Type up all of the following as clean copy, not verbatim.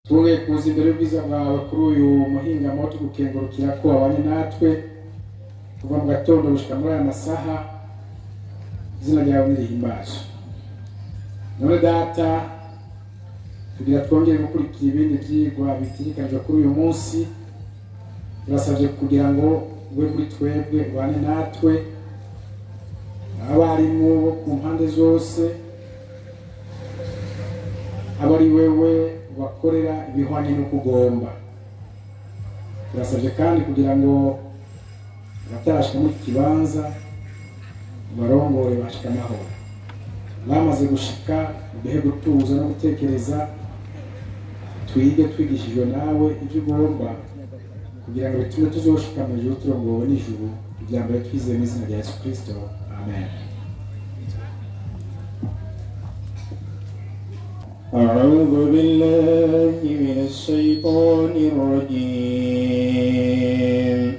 Tuwe kuza imbere y'ubwiza bwawe kuri uyu muhingamo tugukengurukira ko abanye natwe kuva mu gatondo gushika muri aya masaha, izina ryawe nirihimbazwe. None data, kugira twongere gukurikira ibindi vyigwa bitirikanijwe kuri uyu munsi, turasabye kugira ngo ube muri twebwe ubane natwe, abarimu bo ku mpande zose, abari wewe bakorera ibihwanye no kugomba. Turasabye kandi kugira ngo abatarashika mu kibanza barongore bashika amahoro. Bamaze gushika uduhe gutuza no gutekereza, twige twigishijwe nawe ibyo ugomba, kugira ngo bitume tuzoshika mu ijuru turongowe n'ijuru, kugira ngo twizeye mu izina rya Yesu Kristo. Amen. أعوذ بالله من الشيطان الرجيم.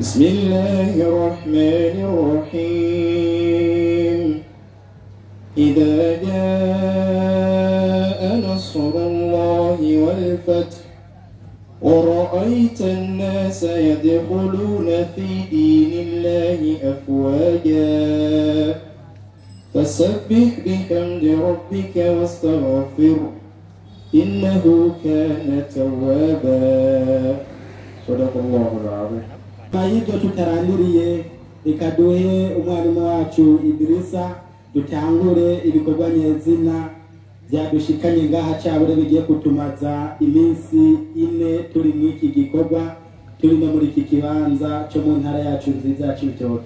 بسم الله الرحمن الرحيم. إذا جاء نصر الله والفتح ورأيت الناس يدخلون في دين الله أفواجا فسبح بحمد ربك واستغفر إنه كان توابا. صدق الله العظيم. Mayibyo tutarandiriye ikaduhe umwarimu wacu Idrisa dutangure ibikorwa nyezina byadushikanye ngaha cyabure bigiye kutumaza iminsi 4 turi mwiki gikorwa, turi muri iki kibanza cyo mu ntara yacu nziza cy'Ibitoke.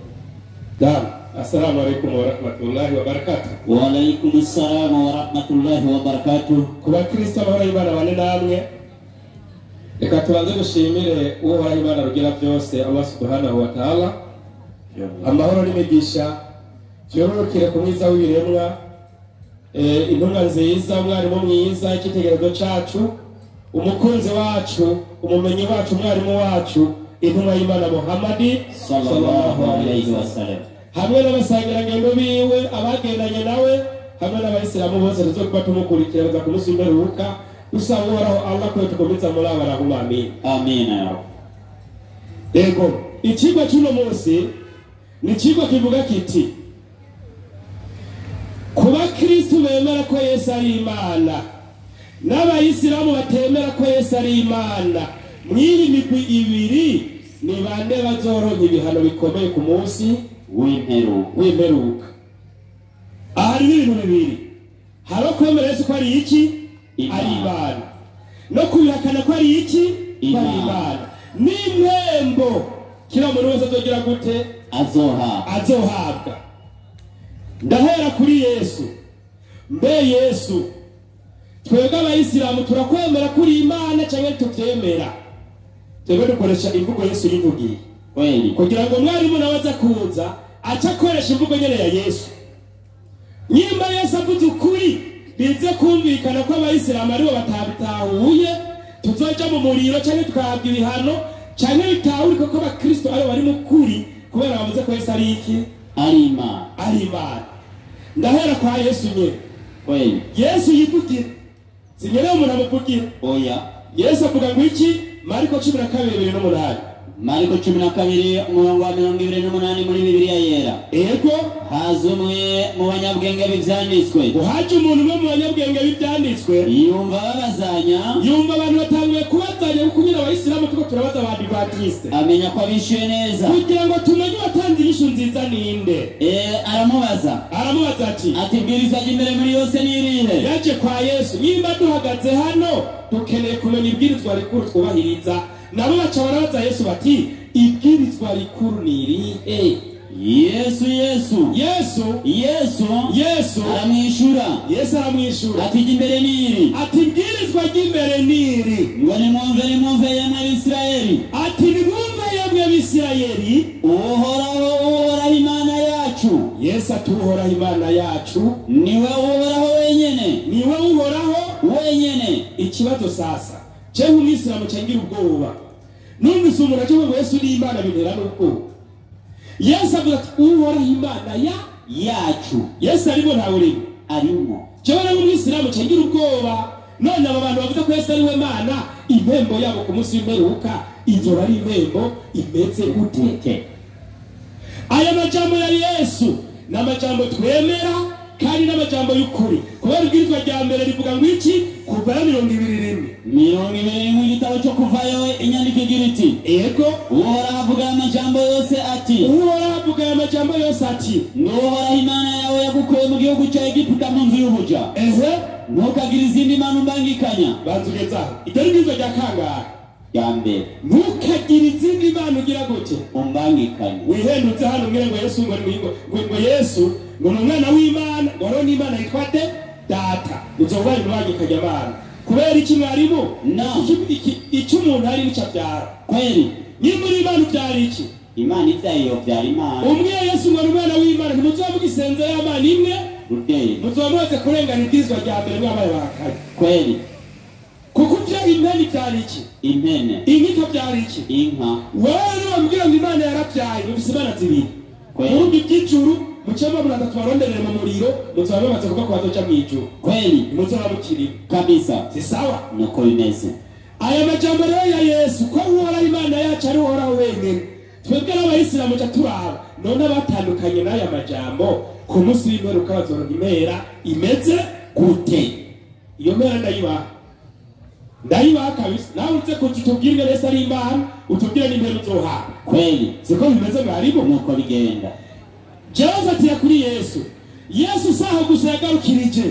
Assalamu alaikum wa rahmatullahi wa barakatuh. Wa alaikum assalam wa rahmatullahi wa barakatuh. Kuba Kristo bahora ibana bane namwe, reka tubanze gushimire uwo bahora ibana rugira byose Allah subhanahu wa ta'ala. Amahoro n'imigisha cyororokere ku mwiza w'ibiremwa, intumwa nziza, umwarimu mwiza, ikitegerezo cacu, umukunzi wacu, umumenyi wacu, umwarimu wacu, intumwa y'Imana Muhammadi sallallahu alayhi wa sallam, hamwe n'abasangirangendo biwe, abagendanye nawe, hamwe n'abayisilamu bose tuzokuba tumukurikira baza kumusi Wimperuka. Usaba uhoraho Allah ko tukomeza muri abarahuma. Amin. Amin ya Rabb. Ego, ikigo cy'uno munsi ni ikigo kivuga kiti kuba Kristo bemera ko Yesu ari Imana n'abayisilamu batemera ko Yesu ari Imana, mw'iyi migwi ibiri ni bande bazoronka ibihano bikomeye ku munsi w'Imperuka. Ahari ibintu bibiri, haro kwemera Yesu ko ari iki? Ari Imana, no kubihakana ko ari iki? Ari Imana. N'impembo kila muntu wese azogira gute? Azohabwa. Ndahera kuri Yesu. Mbe Yesu, twebwe abayisilamu turakwemera kuri Imana cyangwa tuvyemera? Twebwe dukoresha imvugo Yesu yivugiye kweli, kugira ngo mwarimu nawe aza kuza aca akoresha imvugo nyene ya Yesu. Nyimba Yesu avuze ukuri, bize kumvikana ko abayisilamu aribo batabitahuye, tuzoja mu muriro cyangwa tukahabwa ibihano, cyangwa bitahurika ko abakristo aribo bari mu kuri kubera bavuze ko Yesu ari iki? Ari Imana. Ari Imana. Ndahera kwa Yesu nyene kweli. Yesu yivugira, sinyere umuntu amuvugira. Oya. Yesu avuga ngo iki? Mariko 12:8. Mariko 12:28 muri Bibiliya yera. Ego, hazumwe mu banyabwenge b'ivyanditswe. Uhaje umuntu mu banyabwenge b'ivyanditswe yumva babazanya, yumva abantu batanguye kubazanya kunyira abayisilamu tuko turabaza ba Adventiste, amenya ko abishuye neza kugira ngo tumenye watanze inyishu nziza ninde. Aramubaza ati bwiriza imbere muri yose nirihe? Yaje kwa Yesu, nimba duhagaze hano dukeneye kumenya ibwirizwa rikuru twubahiriza. Nabo baca barabaza Yesu bati ibwirizwa rikuru nirihe? Yesu aramwishura ati imbere niri, ati ibwirizwa ry'imbere niri, ngo nimwumve yemwe Abisirayeli, ati nimwumve yemwe Abisirayeli, uhoraho Imana yacu. Yesu ati uhoraho Imana yacu niwe uhoraho wenyene. Ikibazo sasa cyewe umwisilamu cyangira ubwoba, numvise umuntu aje ngo Yesu ni Imana bintera n'ubwoba. Yesu avuga ati uhoraho Imana yacu. Yesu arimo ntawe urimo? Arimo. Cyewe umwisilamu cyangira ubwoba none aba bantu bavuga ko Yesu ari we Mana impembo yabo ku munsi w'imperuka izoba ari impembo imeze gute? Aya majambo ya Yesu n'amajambo twemera kandi n'amajambo y'ukuri kubera ubwirizwa rya mbere rivuga ngo iki kuva ya 21 mu gitabo cyo kuvayo inyandiko igira iti yego Uhoraho avuga amajambo yose ati Uhoraho Imana yawe yagukuye mu gihugu cya Egiputa mu nzu y'ubuja ntukagire izindi mana umbangikanya. banzugezaho iryo ribwirizwa rya kangahe? Ya mbere ntukagire izindi mana ugira gute umbangikanya. wihendutse hano umwe ngo Yesu ngo Yesu ngo umwana w'Imana ngo rero n'Imana yitwa data uzoba ari mwagikanya Imana kubera iki mwarimu iki umuntu ari n'icabyara kweli ni muri Imana byari iki Imana ivyayo byari Imana umwe Yesu ngo umwana w'Imana ntimuzoba mugisenze y'Imana imwe muzoba muze kurengana ibwirizwa rya mbere mwabaye bakanye kweli kuko impene byari iki inka byari iki inka wewe wambwira ngo Imana yarabyaye mufise Imana zibiri ubundi by'ijuru mucema murandatu baronderere mu muriro muzoba bamaze kuva kwa doca mw'ijuru kweli muzoba mukiri kabisa si sawa nuko bimeze. aya majambo rero ya Yesu ko Uhoraho Imana yacu ari Uhoraho wenyene twebwe n'abayisilamu ca turaba none batandukanye n'aya majambo ku munsi w'imperuka bazoronka imera imeze gute? iyo mera ndayibaha kabisa nawe uze kutubwira Yesu ari Imana utubwire n'impera uzoha kweli siko bimeze mwarimu nuko bigenda. Jehovah atiya kuri Yesu saho gusa yagarukirije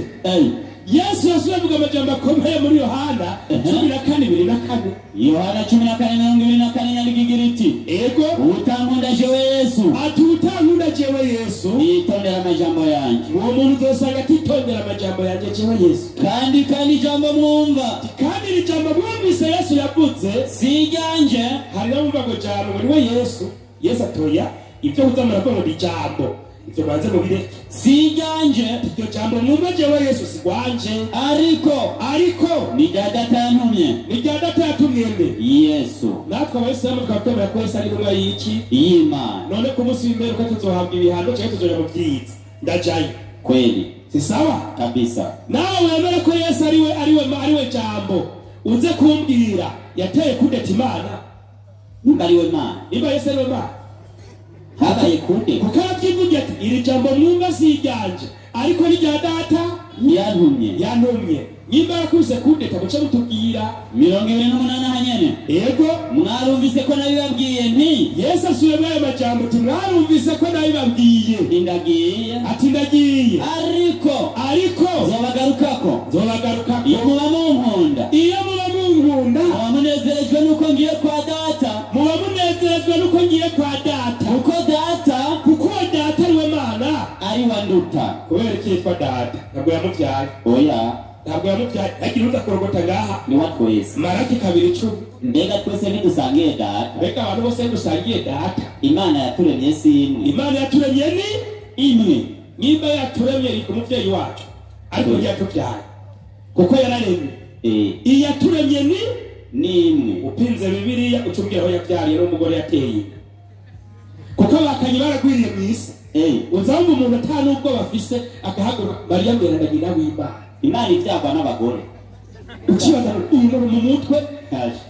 Yesu yasubiye avuga amajambo akomeye muri Yohana 14:24 Yohana 14:24 nyandiko igira iti ego utankunda jewe Yesu ati utankunda jewe Yesu yitondera amajambo yanjye. uwo muntu uzosanga atitondera amajambo yanjye jewe Yesu kandi ijambo mwumva kandi iri jambo mwumvise Yesu yavuze si ryanje. hari n'abumva ngo jambo ngo niwe Yesu atoya ibyo uzamara ko ngo jambo ibyo banze mu bireke si ryanje iryo jambo mwumva jewe Yesu si gwanje ariko ni data yatumye mbe Yesu. natwe abayisilamu twabwemera ko Yesu ari intumwa y'iki y'Imana. none ku munsi w'imperuka tuzohabwa ibihano cyangwa tuzoja mu byiza ndajayo kweli si sawa kabisa. nawe wemera ko Yesu ariwe jambo uze kumbwira yateye kudeta Imana nimba ariwe Mana nimba Yesu ariwe Mana habaye kude kuko arabyivugira ati iri jambo mwumva si ryanje ariko ni rya data yantumye nimba yakubise kudeta muce mutubwira 28 hanyene yego mwarumvise ko nabibabwiye nti Yesu asubiyemo aya majambo ati mwarumvise ko nabibabwiye ati ndagiye ariko zobagarukako iyo muba munkunda muba munezerejwe nuko ngiye kwa data kuko data ariwe Mana ari wanduta kubera iki yitwa data ntabwo yamuvyaye ntabwo yamuvyaye agira uza kurogota ngaha ni watwese Maraki 2:10 mbega twese ntidusangiye data mbega abantu bose ntidusangiye data. Imana yaturemye si imwe. Imana yaturemye ni imwe. Nimba yaturemye ni umuvyeyi wacu ariko yatuvyaye kuko yararemye iyaturemye ni imwe. upinze Bibiliya ucumbira aho yavyariye n'umugore yateye kuko bakanye baragwiriye mw'isi uzamba umuntu atanubwo bafise akahagura Mariya mbere na nyina w'Imana. Imana ivyagwa n'abagore ukibaza umuntu mu mutwe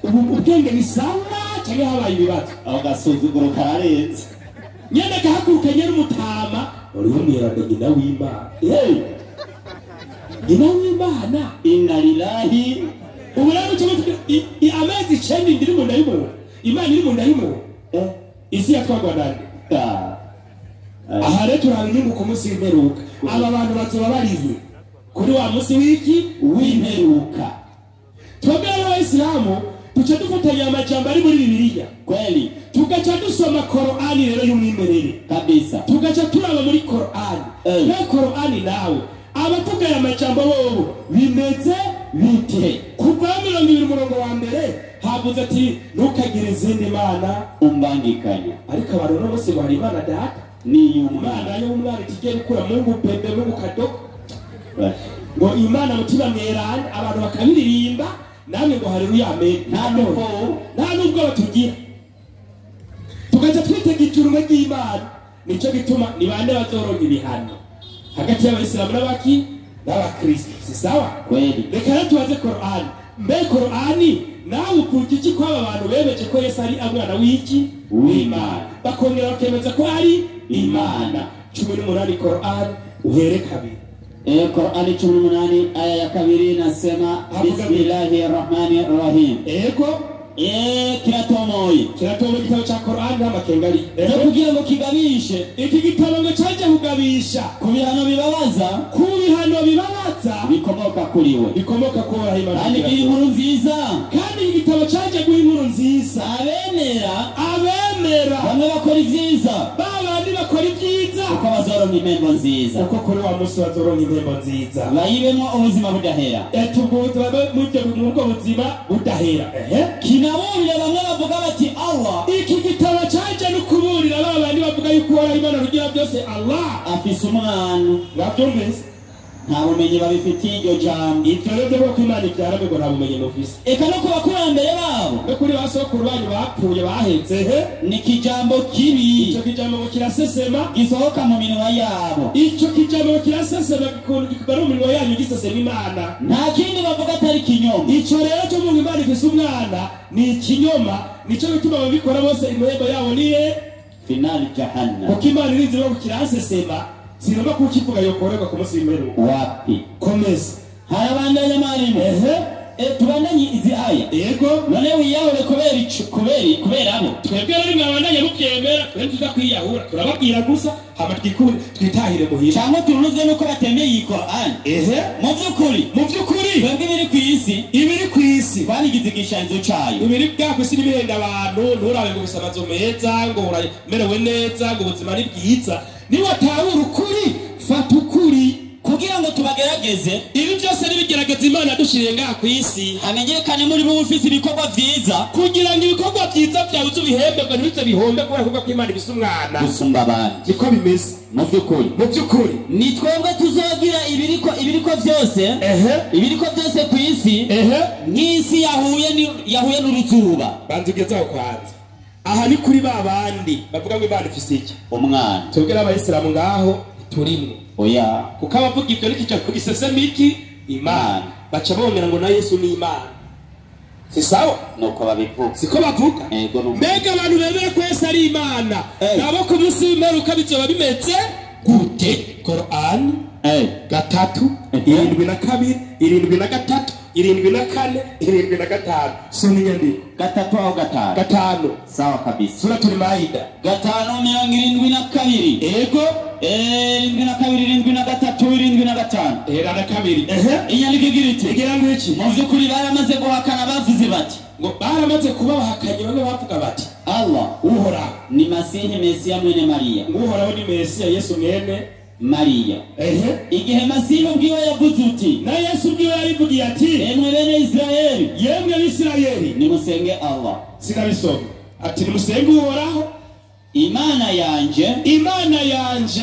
ubwenge ni sawa cyangwa habaye ibibazo aho gasuzuguro kararenze nyene kahaguruka nyene umutama uriho mbere na nyina w'Imana. Nyina w'Imana inna lillahi uburamu cyo amezi 9 ndiri mu ndayimo Imana iri mu ndayimo isi yatwagwa nande aha rero turabinyungu ku munsi w'imperuka aba bantu bazoba bariye kuri wa munsi w'imperuka. Twebwe abayisilamu tuca dufatanya amajambo ari muri Bibiliya kweli tugaca dusoma Qur'ani rero y'umwimerere kabisa tugaca turaba muri Qur'ani na Qur'ani nawe abatugaya amajambo bobo bimeze bite kuva 20 umurongo wa mbere havuze ati ntukagire izindi mana umbangikanya ariko abantu bose bari Imana data ni Imana y'umwana tigiye gukura Mungu pembe Mungu kadoko ngo Imana mutima mwerana abantu bakabiririmba namwe ngo haleluya amen nta nubwo batugira tugaca twitega ijuru ry'Imana nico gituma ni bande bazoronka ibihano hagati y'abayisilamu n'abaki n'abakristo si sawa kweli. reka rero tubaze Qur'an mbe Qur'ani nawe uvuga iki ko aba bantu bemeje ko Yesu ari umwana w'iki w'Imana bakongera bakemeza ko ari Imana 18 Qur'an uhere kabiri Qur'ani 18 aya ya kabiri nasema Bismillahirrahmanirrahim. Kiratomoye igitabo cya Qur'an n'amakengari kugira ngo kigabishe iki gitabo ngo cyaje kugabisha ku bihano bibabaza bikomoka kuri we bikomoka ku Imana kandi inkuru nziza kandi igitabo cyaje guha inkuru nziza abemera bamwe bakora ibyiza babandi bakora ibyiza uko bazoronka impembo nziza uko kuri wa munsi bazoronka impembo nziza bayibemo ubuzima budahera tugutu mu buzima budahera kinaburira bamwe bavuga bati Allah iki gitabo cyaje no kuburira babandi bavuga yuko Imana rugira byose Allah afise umwana babyumvise nta bumenyi babifitiye iryo jambo ibyo rero byo ko Imana ibyara ngo nta bumenyi mufise eka no kubakurambere babo no kuri basokuru banyu bapfuye bahetse ni kijambo kibi icyo kijambo kirasesema gisohoka mu minwa yabo icyo kijambo kirasesema gikubara mu minwa yanyu gisesema Imana nta kindi bavuga atari kinyoma icyo rero cyo mu Imana ifise umwana ni ikinyoma nicyo bituma babikora bose imwembo yabo niye final jahannam kuko Imana irizi no kirasesema sinoma kukivuga yokorerwa ku munsi w'imperuka wapi komeza harabandanya marimo tubandanye izi aya none wiyahure kubera abo twebwe rero mwabandanya mubyemera twebwe tuza kwiyahura turababwira gusa hama twitahire muhira cyangwa turunuzwe nuko batemeye iyi Qur'an mu by'ukuri twebwe ibiri ku isi twanigize igisharizo cyayo ibiri bwa ku isi n'ibihenda abantu nturabe ngo bisamazo meza ngo uramerewe neza ngo ubuzima ni bwiza niba atahura ukuri fata ukuri kugira ngo tubagerageze ibi byose nibigerageza Imana dushiriye ngaha ku isi hamenyekane muri bo ufise ibikorwa vyiza kugira ngo ibikorwa vyiza byawe uzubihembe ngo ntibitse bihombe kubera kuvuga ko Imana ibise umwana gusumba abandi niko bimeze mu by'ukuri ni twebwe tuzogira ibiriko byose ku isi nk'isi yahuye n'uruzuba banzugezaho kwanza aha ni kuri babandi bavuga ngo Imana ifise iki umwana tubwira abayisilamu ngaho turimwe oya kuko abavuga ibyo n'ikijya kugisesema iki Imana baca bongera ngo na Yesu ni Imana si sawa nuko babivuga siko bavuga mbega abantu bemera ko Yesu ari Imana nabo ku munsi w'imperuka bizoba bimeze gute Qur'an 3 72 73 74 75 soni nyandiko 3 au 5 sawa kabisa suratul Maida 5:72 inyandiko igira iti mu by'ukuri baramaze guhakana bavuze bati ngo baramaze kuba bahakanye bamwe bavuga bati Allah uhoraho ni Masihi Mesiya mwene Mariya uhoraho ni Mesiya Yesu mwene Mariya igihe Masihi ubwiwe yavuze uti na Yesu ubwiwe yavugiye ati emwe bene Israeli yemwe abisirayeli nimusenge Allah sinabisoma ati nimusenge uhoraho Imana yanje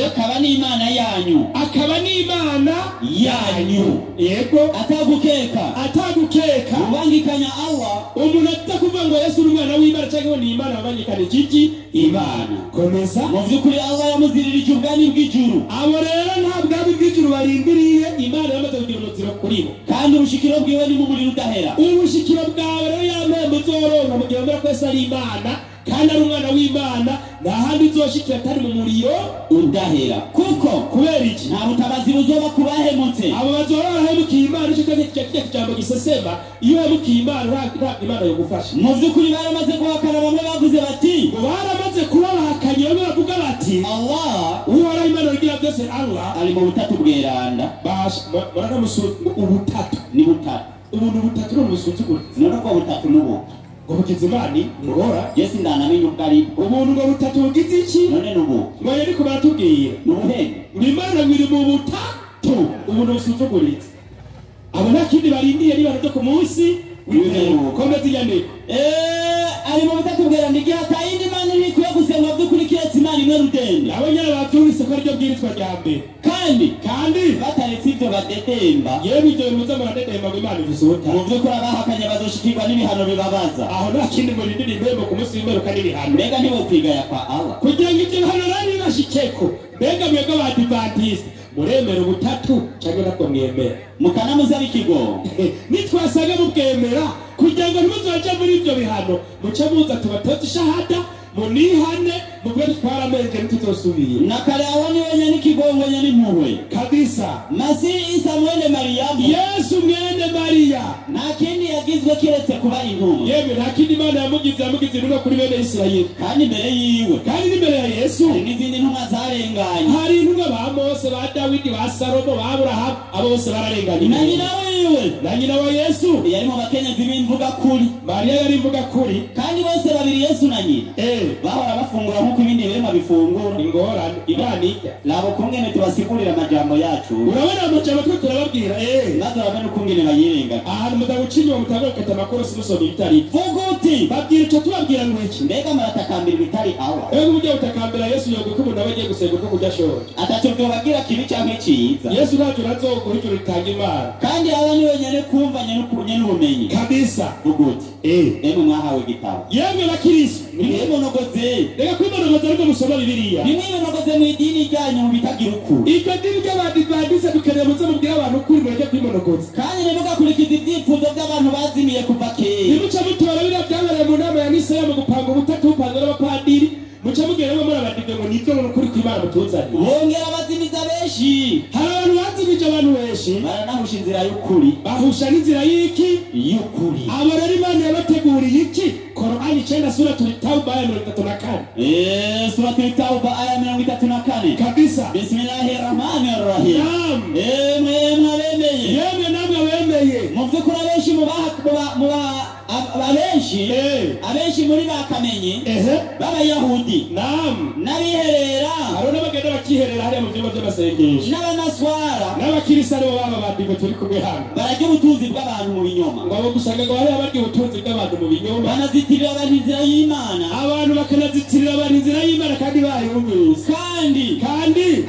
akaba ni Imana yanyu yego atagukeka ubangikanya Allah umuntu atakuvuga ngo Yesu ni umwana w'Imana cyangwa ni Imana abangikana iki Imana komeza mu by'ukuri Allah yamuziririje ubwami bw'ijuru abo rero nta bwami bw'ijuru barindiriye Imana yamaze kugira umuziro kuri bo kandi ubushikiro bwiwe ni mu muriro udahera ubushikiro bwawe rero yamembe uzoronka mu gihe mbere ko Yesu ari Imana kandi ari umwana w'Imana nta handi uzoshikira atari mu muriro udahera kuko kubera iki nta butabazi buzoba kubahemutse abo bazoba bahemukiye Imana icyo kijambo gisesema iyo hemukiye Imana nta Imana yo gufasha mu by'ukuri baramaze guhakana bamwe bavuze bati baramaze kuba bahakanye bamwe bavuga bati Allah uhoraho Imana rugira byose Allah ari mu butatu bweranda ubutatu ni butatu ubuntu butatu no musuzugura none ko butatu nubo ngo bugize Imana ngora Yesu ndanamenye ubwari ubuntu ngo butatu bugize iki none nubo ngo ariko baratubwira nubuhenge Imana ngiri mu butatu ubuntu busuzuguritse abo nakindi barindiye niba ryo ku munsi w'imperuka komeza inyandiko ari mu butatu bweranda igihe atayindi Imana ikwiye gusenga by'ukurikira Imana imwe rudende abo nyine babyumvise ko aribyo bwirizwa rya mbere kandi bataretse ibyo badedemba yewe ibyo bimuze muradedemba ngo Imana ifise ubutatu mu by'ukuri abahakanye bazoshikirwa n'ibihano bibabaza aho nta kindi ngo rindire impembo ku munsi w'imperuka n'ibihano mbega ntibokwigaya kwa Allah kugira ngo ibyo bihano rero bibashikeko mbega mwebwe ba Adventiste muremera ubutatu cyangwa ntabwo mwemera mukanamusaba ikigongo nitwasaga mubwemera kugira ngo ntimuzoje muri ibyo bihano muce muza tubatoze ishahada munihane mubwe twaramenje ntituzosubira na kare aho ni wenye n'ikigongo nyene impuhwe kabisa masi Isa mwene Mariyamu Yesu mwene Mariya nta kindi yagizwe kiretse kuba intumwa yewe nta kindi Imana yamugize no kuri bene Isirayeli kandi imbere yiwe kandi n'imbere ya Yesu hari n'izindi ntumwa zarenganye hari intumwa ba Mose ba Dawidi ba Salomo ba Aburahamu abo bose bararenganye na nyina wiwe na nyina wa Yesu yari mu bakenyezi b'imvuga kuri Mariya yari imvuga kuri kandi bose babiri Yesu na nyina bahora bafungura nk'uko ibindi birema bifungura ingorane ibanijya nabo kungene tubasigurira amajambo yacu urabona amajambo twe turababwira maze urabona ukungene bayirenga ahantu mudagucinya mutago kata makuru simusoma ibitari vuga uti babwira icyo tubabwira ngo iki mbega muratakambira ibitari awa ego mujye utakambira Yesu yogo ko umuntu abagiye gusenga uko kujya shoje ataco byobabwira kibi canke ciza Yesu ntacyo nazoguha icyo ritanga Imana kandi aba ni wenyene kumvanye n'ubumenyi kabisa vuga uti emu mwahawe igitabo yemwe bakirisu nimwibonogoze reka kwibonogoza ariko musoma Bibiliya nimwibonogoze mu idini ryanyu mu bitagira ukuri iryo dini ry'Abadiventiste dukeneye muze mubwire abantu ukuri mureke kwimonogoza kandi ntimugakurikiza ibyifuzo by'abantu bazimiye kuva kera nimuca mutora biriya byabereye mu nama ya Nisera mu gupanga ubutatu bupanga n'abapadiri muca mugeraho muri abadive ngo nibyo ngo ukuri kw'Imana mutuzanye bongera bazimiza benshi hari abantu bazimije abantu benshi baranahusha inzira y'ukuri bahusha n'inzira y'iki y'ukuri abo rero Imana yabateguriye iki Korani 9 sura Tauba aya 34 sura Tauba aya 34 kabisa bismillahirrahmanirrahim yemwe namwe bemeye muvye kuri abenshi abenshi muri bakamenye b'abayahudi n'abiherera hariho n'abagenda bakiherera hariya mu vyumba vy'amasengesho n'abanaswara n'abakirisa aribo baba badive turi kumwe hano bararya ubutunzi bw'abantu mu binyoma ngo abo gusanga ngo hariya barya ubutunzi bw'abantu mu binyoma banazitirira abantu inzira y'Imana abantu bakanazitirira abantu inzira y'Imana kandi bayumvise kandi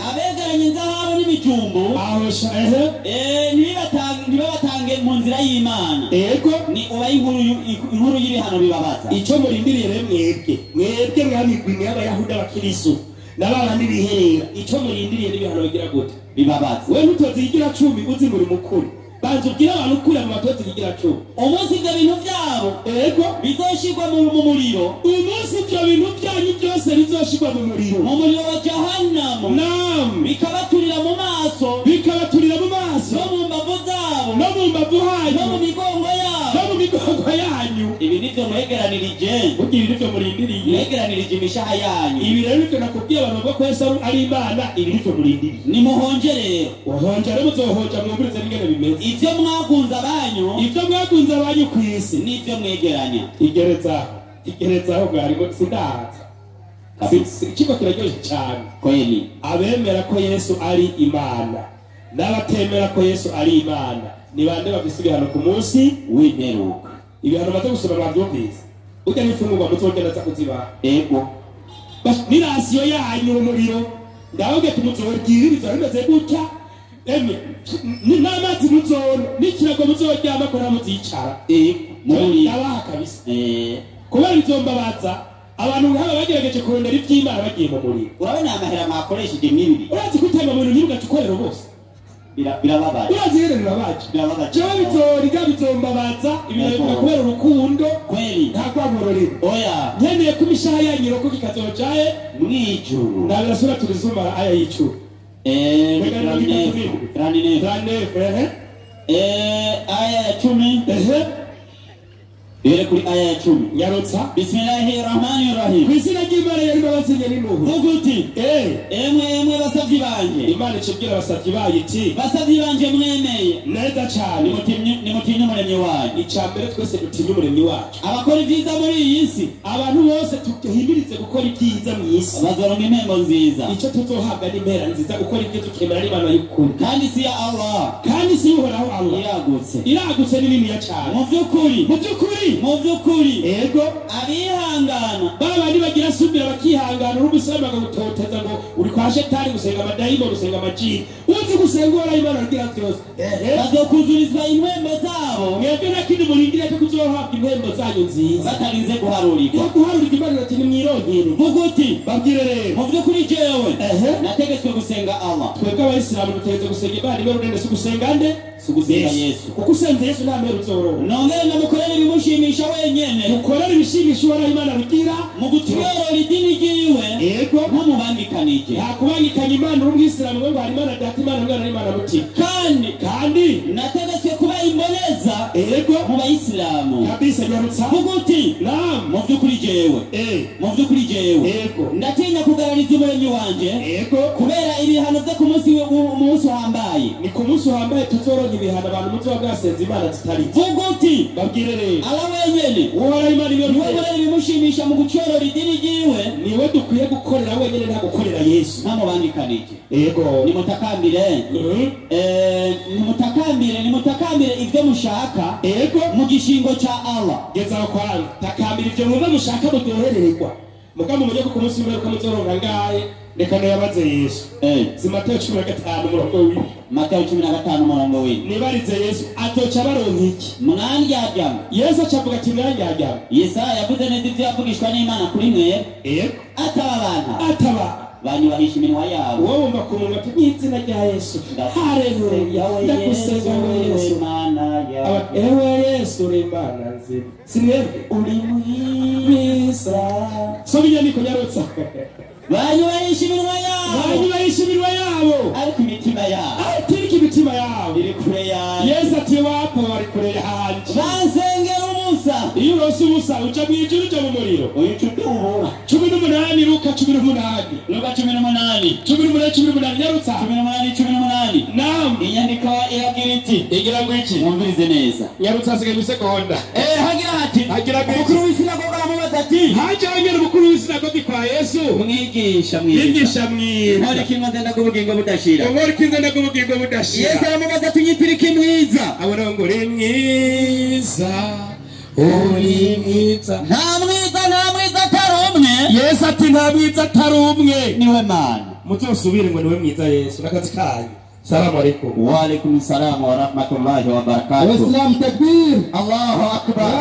abegeranye inzahabu n'ibijumbu ahosha ntibabatange mu nzira y'Imana ego ni ubaye inkuru y'ibihano bibabaza icyo murindiriye rero mwebwe mwamigwi y'Abayahudi abakirisu n'ababandi biherera icyo murindiriye n'ibihano bigira gute bibabaza we ntutozi igira 10 uzi muri mukuru banze ubwira abantu ukura mu matozi igira 10 umunsi ibyo bintu byabo bizoshirwa mu muriro umunsi ibyo bintu byanyu byose bizoshirwa mu muriro wa jahannam bikabaturira mu maso no mu mbavu zabo no mu mbavu hanyu no mu migongo yanyu ibi nivyo mwegeranirije ugira ibyo murindiriye mwegeranirije imishaha yanyu ibi rero nivyo nakubwiye abantu bwo kwesa ari Imana ibi nivyo murindiriye nimuhonje rero uhonje rero muzohonja mwumvirize n'ingene bimeze ivyo mwagunze abanyu kw'isi nivyo mwegeranya igeretsaho bwarimo sindaza ikigo kiraryoshye cyane kweli abemera ko Yesu ari Imana n'abatemera ko Yesu ari Imana ni bande bafise ibihano ku munsi w'imperuka ibihano baze gusoma bavyumvise ujya n'ifungurwa muzogenda za kuziba ego ni rasiyo yanyu umuriro ndababwiye tumuzobwira ibizo bimeze gutya n'amazi muzona n'ikirago muzoryama ko nta muzicara ndabaha kabisa kubera bizombabaza abantu nk'aba bagerageje kurondera iby'Imana bagiye mu muriro urabona amahera mwakoresheje mwibiri urazi gutanga abantu nyirugaca ukorera bose birababaje urazi rero birababaje jewe bizombabaza ibintu kubera urukundo kweli nta kwamurorera oya nkeneye ko imishaha yanyu ko kikazojaye mwijuru ndabira sura turizuma aya y'icuru aya ya 10 Bere kuri aya ya 10 yarotsa bismillahirrahmanirrahim kwizina ry'Imana yari babasinye n'impuhwe vuguti emwe basavyi banje Imana icibwira basavyi bayo iti basavyi banje mwemeye neza cyane nimutinye umuremyi wanyu icambere twese dutinye umuremyi wacu abakora ibyiza muri iyi si abantu bose tuhimirize gukora ibyiza mu isi bazoronka impembo nziza icyo tuzohabwa n'impera nziza gukora ibyo tukemera n'Imana y'ukuri kandi si ya Allah kandi si uhoraho Allah iragutse ni nini ya cyane mu byukuri ego abihangana baba bagira subira bakihangana n'ubusaba bagutoteza ngo uri kwa shetani gusenga amadayimoni gusenga amajini uzi gusenga uhoraho Imana rugira byose bazokuzurizwa impembo zabo mwebwe nakindi murindire ko kuzohabwa impembo zanyu nziza batarinze guharurirwa guharurirwa Imana ati nimwironkere vuga uti babwire rero mu by'ukuri jewe nategetswe gusenga Allah twebwe abayisilamu dutegetse gusenga Imana imwe rudende si gusenga nde si gusenga Yesu kuko usenze Yesu nta mpera uzoroha nongere namukorere ibimushimisha wenyene mukorere ibishimisha uhoraho Imana rugira mu gutyorora idini ryiwe yego ntamubangikanije nta kubangikanya Imana uri umwisilamu ngo hari Imana data Imana mwana n'Imana mutima kandi nategetswe kuba imboneza yego mu bayisilamu kabisa nyarutsa vuga uti mu by'ukuri jewe mu by'ukuri jewe yego ndatinya kugarariza umuremyi wanje yego kubera ibihano byo ku munsi uhambaye ni ku munsi uhambaye tuzoronka ibihano abantu muzoba bwasenze Imana zitari vuga uti babwire rero ala wenyene uhoraho Imana niwe bimushimisha mu gucorora idini ryiwe niwe dukwiye gukorera wenyene nta gukorera Yesu ntamubangikanije yego nimutakambire ibyo mushaka yego mu gishingo ca Allah gezaho kwanga takambira ibyo mwumva mushaka muryoherererwa mugabo mumenye ko ku munsi w'imperuka muzoronka ngahe reka nayabaze Yesu si Matayo 15 umurongo w'indwi Matayo 15 umurongo w'indwi nibarize Yesu atoca baronka iki mwandyajyamo Yesu acavuga ati mwandyajyamo Yesaya yavuze neza ibyo yavugishwa n'Imana kuri mwe ataba banyubahisha iminwa yabo wowe wumva ku munwa ati n'izina rya Yesu haleluya ndagusenga Yesu Imana yawe ewe Yesu uri Imana nzima simwebwe uri mwiza sobiye niko nyarutsa banyubahisha iminwa yabo ariko imitima yabo iri kure yawe Yesu ati wapo bari kure yanje basengera ubusa iyo urose ubusa uca mu ijuru uja mu muriro uyicudubura 18 Luka 18 Luka 18 18 nyarutsa 18 naam inyandiko iragira iti igira ngo iki mwumvirize neza nyarutsa asigaye mu sekonda hagira hati umukuru w'isinagoga aramubaza ati hajyanye umukuru w'isinagoga kwa Yesu mwigisha mwiza nkora ikintu ndenda kubugingo budashira Yesu aramubaza ati nyitiriki mwiza abona ngo uri mwiza uri mwiza nta mwiza atari umwe Yesu ati nta mwiza atari umwe niwe Mana muzosubire ngo niwe mwiza Yesu nakazi kanyu salamu alaykum wa alaykum salam wa rahmatullahi wa barakatuh Islam takbir Allahu akbar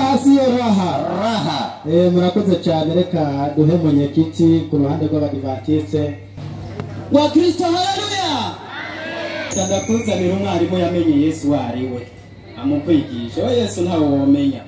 raha murakoze cyane reka duhe munyekiti ku ruhande rw'Abadventiste wa Kristo haleluya ndakuzanira umwarimu yamenye Yesu wariwe amukwigisha Yesu ntawe womenya